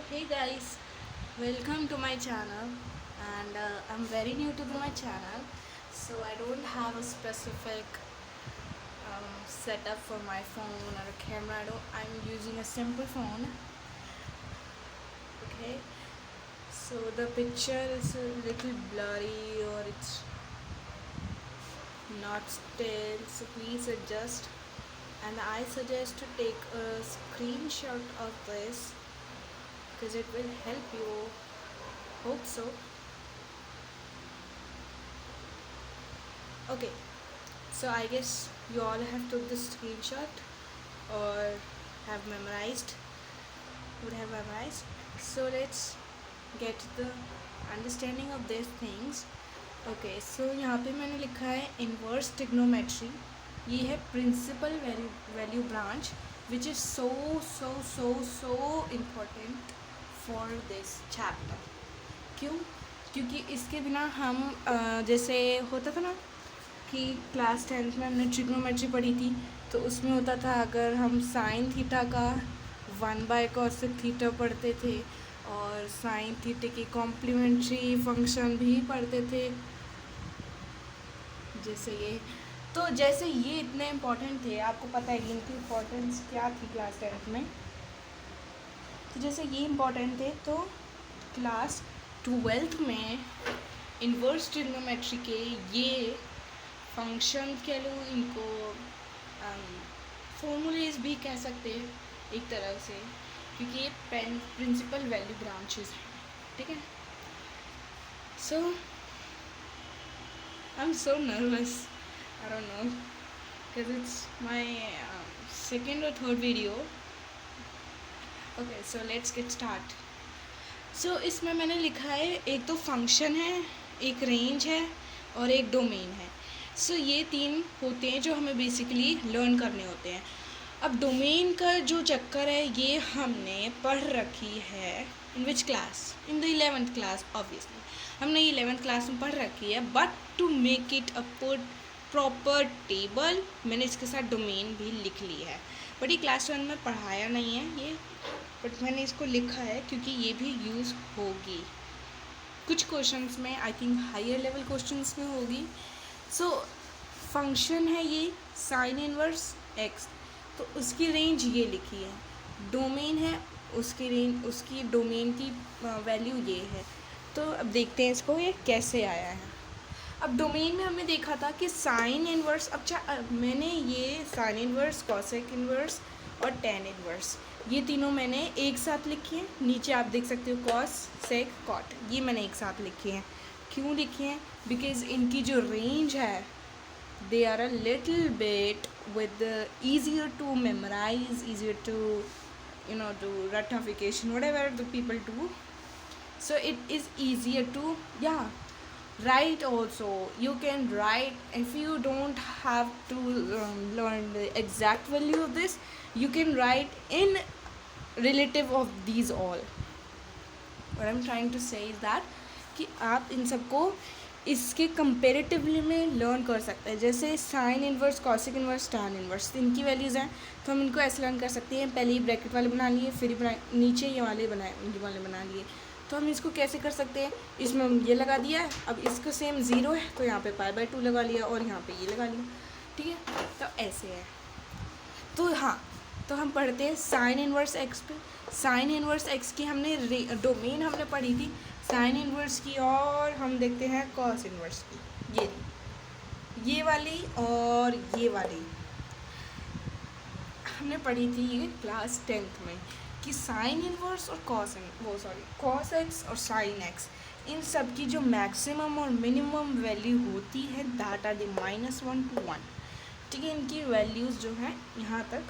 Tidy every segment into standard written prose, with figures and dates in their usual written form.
Hey guys, welcome to my channel. And I'm very new to my channel, so I don't have a specific setup for my phone or a camera. I'm using a simple phone. Okay, so the picture is a little blurry or it's not still, so please adjust. And I suggest to take a screenshot of this because it will help you. Hope so. Okay, so I guess you all have took the screenshot or have memorized, would have memorized. So let's get the understanding of these things. Okay, so यहाँ पे मैंने लिखा है inverse trigonometry. ये है principal value branch which is so important for this chapter. क्यों? क्योंकि इसके बिना हम जैसे होता था ना कि क्लास 10th में हमने ट्रिग्नोमेट्री पढ़ी थी, तो उसमें होता था अगर हम साइन थीटा का 1/cos थीटा पढ़ते थे और साइन थीटे की कॉम्प्लीमेंट्री फंक्शन भी पढ़ते थे जैसे ये. तो जैसे ये इतने इम्पोर्टेंट थे, आपको पता है इनकी इम्पोर्टेंस क्या थी क्लास 10th में. तो जैसे ये इम्पोर्टेंट थे, तो क्लास 12th में इन्वर्स ट्रिग्नोमेट्री के ये फंक्शन कह लो, इनको फॉर्मूलेज भी कह सकते हैं एक तरह से, क्योंकि ये प्रिंसिपल वैल्यू ब्रांचेस हैं. ठीक है. So I am so nervous, I don't know, because it's my second और third video. Okay, so let's get start. So इसमें मैंने लिखा है एक तो फंक्शन है, एक रेंज है और एक डोमेन है. सो ये तीन होते हैं जो हमें बेसिकली लर्न करने होते हैं. अब डोमेन का जो चक्कर है ये हमने पढ़ रखी है in which class, in the 11th class. Obviously हमने 11th क्लास में पढ़ रखी है, but to make it a proper table मैंने इसके साथ डोमेन भी लिख ली है. बट ये क्लास 1 में पढ़ाया नहीं है ये, बट मैंने इसको लिखा है क्योंकि ये भी यूज़ होगी कुछ क्वेश्चंस में. I think higher level questions में होगी. सो फंक्शन है ये साइन इनवर्स एक्स, तो उसकी रेंज ये लिखी है. डोमेन है, उसकी रेंज, उसकी डोमेन की वैल्यू ये है. तो अब देखते हैं इसको ये कैसे आया है. अब डोमेन में हमने देखा था कि साइन इनवर्स, अब मैंने ये साइन इनवर्स, कॉसेक इनवर्स और टेन इनवर्स ये तीनों मैंने एक साथ लिखी हैं. नीचे आप देख सकते हो कॉस, सेक, कॉट, ये मैंने एक साथ लिखे हैं. क्यों लिखे हैं? बिकॉज इनकी जो रेंज है they are a little bit with easier to memorize, easier to do ratification, whatever the people do. So it is easier to write also. You can write if you don't have to learn the exact value of this. You can write in relative of these all. What I'm trying to say is that कि आप इन सबको इसके comparatively में learn कर सकते हैं. जैसे sine inverse, cosec inverse, tan inverse, इनकी वैल्यूज़ हैं, तो हम इनको ऐसे लर्न कर सकते हैं. पहले ही ब्रैकेट वाले बना लिए, फिर नीचे ये वाले बना लिए. तो हम इसको कैसे कर सकते हैं? इसमें हम ये लगा दिया है, अब इसका सेम 0 है तो यहाँ पे π/2 लगा लिया और यहाँ पे ये लगा लिया. ठीक है, तो ऐसे है. तो हाँ, तो हम पढ़ते हैं साइन इनवर्स एक्स पे. साइन इनवर्स एक्स की हमने डोमेन हमने पढ़ी थी साइन इनवर्स की, और हम देखते हैं कॉस इनवर्स की. ये वाली और ये वाली हमने पढ़ी थी ये क्लास 10th में कि साइन इनवर्स और कॉस एक्स और साइन एक्स, इन सब की जो मैक्सिमम और मिनिमम वैल्यू होती है दैट आर द -1 to 1. ठीक है, इनकी वैल्यूज़ जो हैं यहाँ तक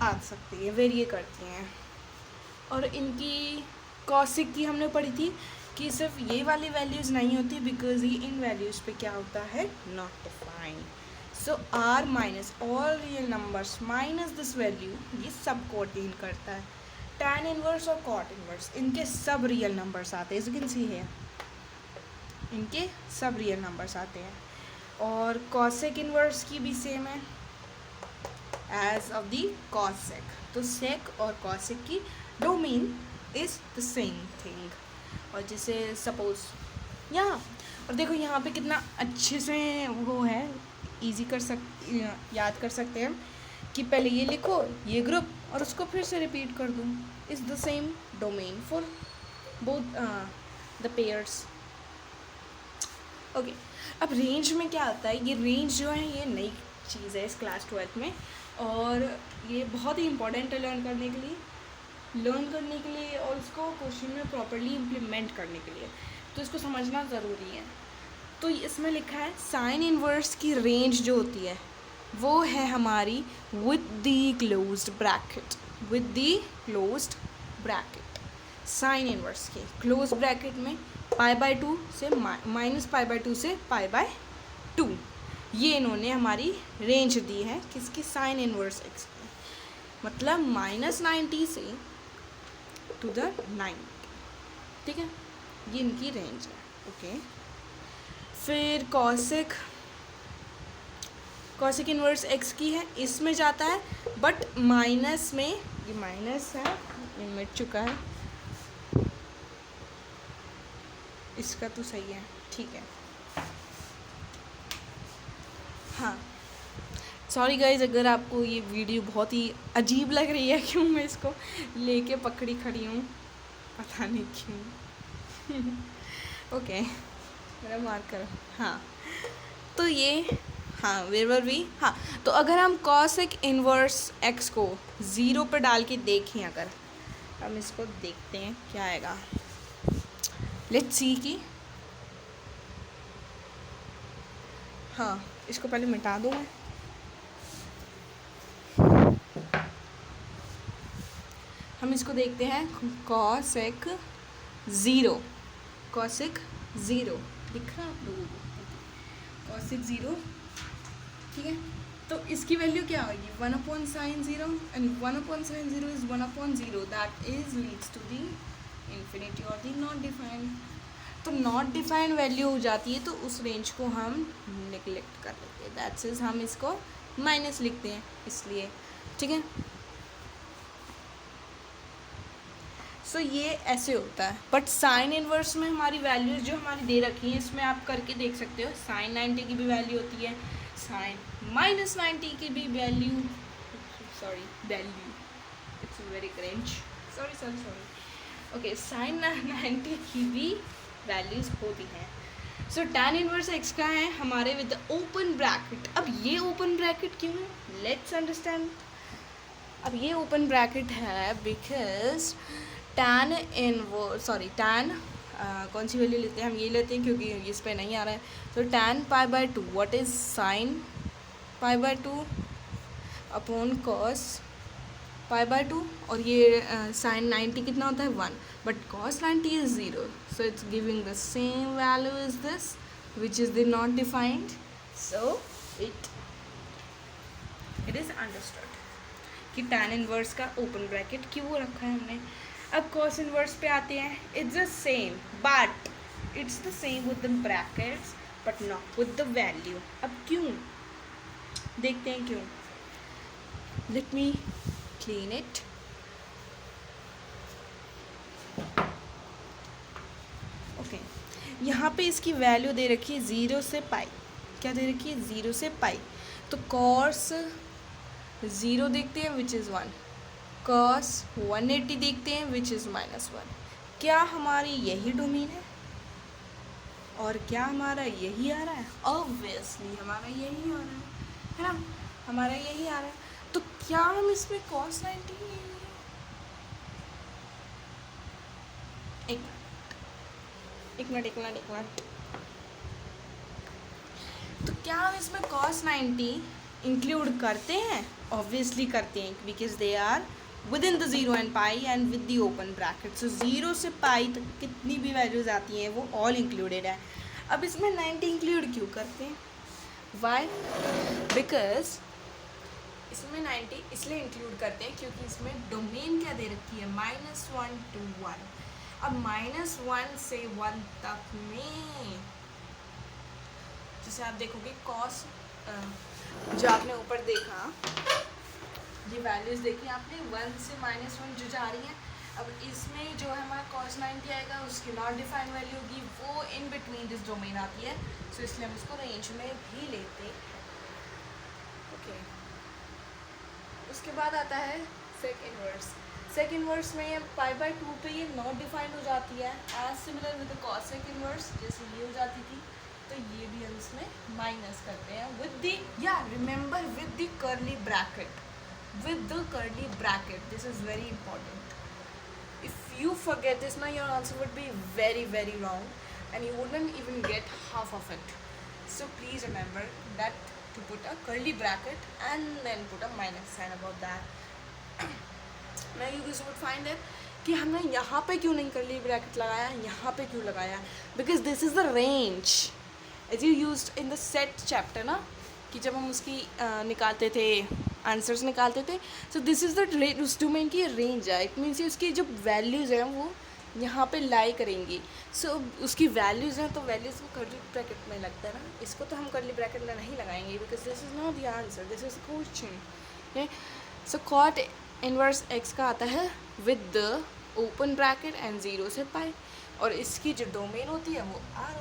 आ सकती है, वेरिए करती हैं. और इनकी कॉसिक की हमने पढ़ी थी कि सिर्फ ये वाली वैल्यूज़ नहीं होती, बिकॉज ये इन वैल्यूज़ पे क्या होता है, not defined. So R minus all real numbers minus this value, ये सब को अटेन करता है. टैन इनवर्स और कॉट इनवर्स, इनके सब रियल नंबर्स आते हैं. यू कैन सी है, इनके सब रियल नंबर्स आते हैं. और कॉसेक इनवर्स की भी सेम है एज ऑफ दी कॉसेक. तो सेक और कॉसेक की domain is the same thing. और जैसे सपोज यहाँ, और देखो यहाँ पे कितना अच्छे से वो है, इजी याद कर सकते हैं कि पहले ये लिखो ये ग्रुप और उसको फिर से रिपीट कर दूँ। Is the same domain for both the pairs. Okay, अब रेंज में क्या आता है, ये रेंज जो है ये नई चीज़ है इस क्लास 12 में, और ये बहुत ही इंपॉर्टेंट है लर्न करने के लिए और उसको क्वेश्चन में प्रॉपरली इम्प्लीमेंट करने के लिए, तो इसको समझना ज़रूरी है। तो इसमें लिखा है साइन इनवर्स की रेंज जो होती है वो है हमारी with the closed bracket. Sine inverse के क्लोज ब्रैकेट में π/2 से -π/2 से π/2, ये इन्होंने हमारी रेंज दी है किसकी, साइन इनवर्स एक्स की, मतलब -90 से टू द 90, ठीक है, ये इनकी रेंज है। ओके, फिर कॉसिक इनवर्स एक्स की है, इसमें जाता है बट माइनस में, ये माइनस है, ये मिट चुका है, इसका तो सही है, ठीक है। हाँ, सॉरी गाइज अगर आपको ये वीडियो बहुत ही अजीब लग रही है, क्यों मैं इसको लेके पकड़ी खड़ी हूँ, पता नहीं क्यों। ओके, मेरा मार्कर, हाँ, तो ये, हाँ वेवर भी, हाँ, तो अगर हम कॉसिक इनवर्स एक्स को 0 पर डाल के देखें, अगर हम इसको देखते हैं क्या आएगा, लेट्स सी कि, हाँ इसको पहले मिटा दूँ मैं, हम इसको देखते हैं कॉसिक 0 दिख रहा है आप लोगों को, कॉसिक 0, ठीक है, तो इसकी वैल्यू क्या होगी, 1/sin 0, and 1/sin 0 is 1/0, that is leads to the infinity और दी नॉट डिफाइंड। तो नॉट डिफाइंड वैल्यू हो जाती है तो उस रेंज को हम निगलेक्ट कर लेते हैं, दैट्स इज हम इसको माइनस लिखते हैं इसलिए, ठीक है। सो ये ऐसे होता है, बट साइन इनवर्स में हमारी वैल्यूज जो हमारी दे रखी हैं, इसमें आप करके देख सकते हो, साइन 90 की भी वैल्यू होती है, साइन -90 की भी वैल्यू, इट्स वेरी क्रेंच, सॉरी, ओके, साइन 90 की भी वैल्यूज होती हैं। सो tan इनवर्स एक्स का है हमारे विद ओपन ब्रैकेट। अब ये ओपन ब्रैकेट क्यों है, लेट्स अंडरस्टैंड। अब ये ओपन ब्रैकेट है बिकॉज tan कौन सी वैल्यू लेते हैं, हम ये लेते हैं क्योंकि इस पे नहीं आ रहा है, तो tan π/2, what is sine π/2 upon cos π/2, और ये साइन 90 कितना होता है 1, but cos 90 is 0, so it's giving the same value is this which is the not defined, so it is understood कि tan इनवर्स का ओपन ब्रैकेट क्यों रखा है हमने। अब कॉस इनवर्स पे आते हैं, it's the same but it's the same with the brackets but not with the value. अब क्यों, देखते हैं क्यों, let me clean it. Okay, यहाँ पे इसकी वैल्यू दे रखी है 0 से पाई, क्या दे रखी है 0 से पाई, तो कॉस 0 देखते हैं विच इज़ 1, कॉस 180 देखते हैं विच इज़ -1। क्या हमारी यही डोमेन है और क्या हमारा यही आ रहा है, ऑब्वियसली हमारा यही आ रहा है ना, हमारा यही आ रहा है, तो क्या हम इसमें cos 90, एक मिनट, तो क्या हम इसमें cos 90 इंक्लूड करते हैं, ऑब्वियसली करते हैं, because they are with in the 0 and pi and with the open bracket, so 0 से पाई तक कितनी भी वैल्यूज आती हैं वो ऑल इंक्लूडेड है। अब इसमें 90 इंक्लूड क्यों करते हैं, वाई, बिकॉज इसमें 90 इसलिए इंक्लूड करते हैं क्योंकि इसमें डोमेन क्या दे रखी है, -1 to 1। अब -1 से 1 तक में जैसे आप देखोगे कॉस, जो आपने ऊपर देखा, ये वैल्यूज़ देखी आपने 1 से -1 जो जा रही हैं, अब इसमें जो है हमारा cos 90 आएगा, उसकी नॉट डिफाइंड वैल्यू होगी, वो इन बिटवीन दिस डोमेन आती है, सो इसलिए हम इसको रेंज में भी लेते हैं। ओके, उसके बाद आता है सेकेंड वर्स। सेकेंड वर्स में π/2 पे ये नॉट डिफाइंड हो जाती है, as similar with the cos second verse, जैसे ये हो जाती थी, तो ये भी हम इसमें माइनस करते हैं विद द, या remember with the curly bracket, with the curly bracket. This is very important. If you forget this now, your answer would be very very wrong and you wouldn't even get half of it. So please remember that to put a curly bracket and then put a minus sign above that. Now you guys would find it कि हमने यहाँ पे क्यों नहीं curly bracket लगाया, यहाँ पे क्यों लगाया, because this is the range as you used in the set chapter ना, कि जब हम उसकी निकालते थे, आंसर्स निकालते थे, सो दिस इज़ द उस डोमेन की रेंज है, इट मीन्स उसकी जो वैल्यूज़ हैं वो यहाँ पे लाई करेंगी, सो उसकी वैल्यूज़ हैं, तो वैल्यूज़ को कर्ली ब्रैकेट में लगता है ना, इसको तो हम कर्ली ब्रैकेट में नहीं लगाएंगे because this is not the answer, this is question. So cot inverse x का आता है with the open bracket and 0 से पाई, और इसकी जो डोमेन होती है वो आर